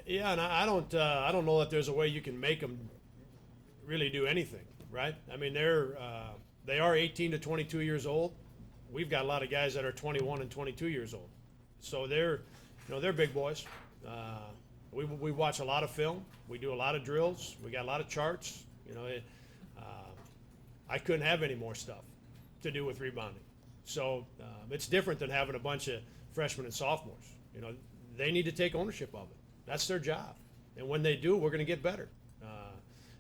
Yeah, and I don't know that there's a way you can make them really do anything, right? I mean, they are 18 to 22 years old. We've got a lot of guys that are 21 and 22 years old, so they're big boys. We watch a lot of film. We do a lot of drills. We got a lot of charts. I couldn't have any more stuff to do with rebounding. So it's different than having a bunch of freshmen and sophomores. They need to take ownership of it. That's their job. And when they do, we're going to get better.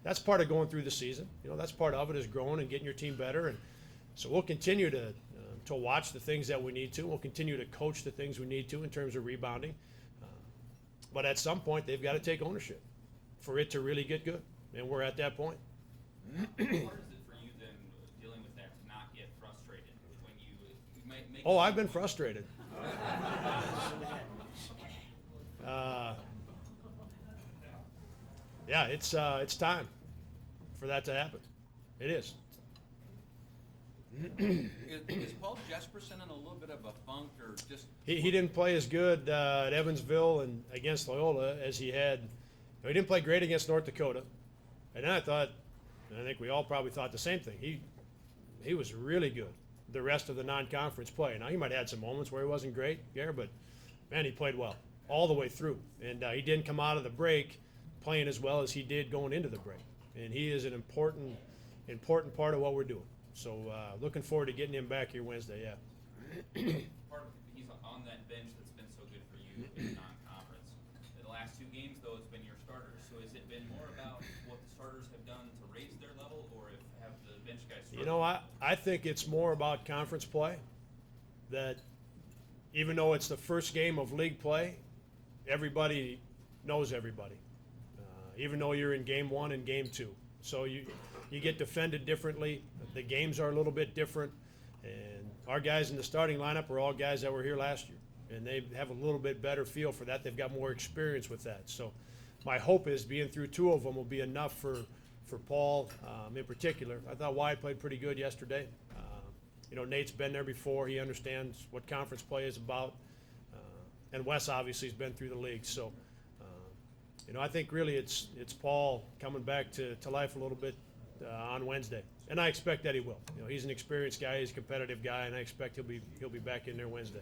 That's part of going through the season. That's part of it, is growing and getting your team better. And so we'll continue to watch the things that we need to. We'll continue to coach the things we need to in terms of rebounding. But at some point, they've got to take ownership for it to really get good. And we're at that point. How hard is it for you then dealing with that to not get frustrated when you might make? Oh, I've been frustrated. Yeah, it's time for that to happen. It is. Is Paul Jesperson in a little bit of a funk, or just? He didn't play as good at Evansville and against Loyola as he had. He didn't play great against North Dakota, and then I think we all probably thought the same thing. He was really good the rest of the non-conference play. Now, he might have had some moments where he wasn't great, but man, he played well all the way through, and he didn't come out of the break playing as well as he did going into the break. And he is an important part of what we're doing. So looking forward to getting him back here Wednesday. Yeah. Part of he's on that bench that's been so good for you in the non-conference. In the last two games, though, it's been your starters. So has it been more about what the starters have done to raise their level, or have the bench guys struggled? I think it's more about conference play. That even though it's the first game of league play, everybody knows everybody. Even though you're in game one and game two. So you get defended differently. The games are a little bit different. And our guys in the starting lineup are all guys that were here last year. And they have a little bit better feel for that. They've got more experience with that. So my hope is being through two of them will be enough for Paul in particular. I thought Wyatt played pretty good yesterday. Nate's been there before. He understands what conference play is about. And Wes obviously has been through the league. So I think really it's Paul coming back to life a little bit on Wednesday, and I expect that he will. He's an experienced guy, he's a competitive guy, and I expect he'll be back in there Wednesday.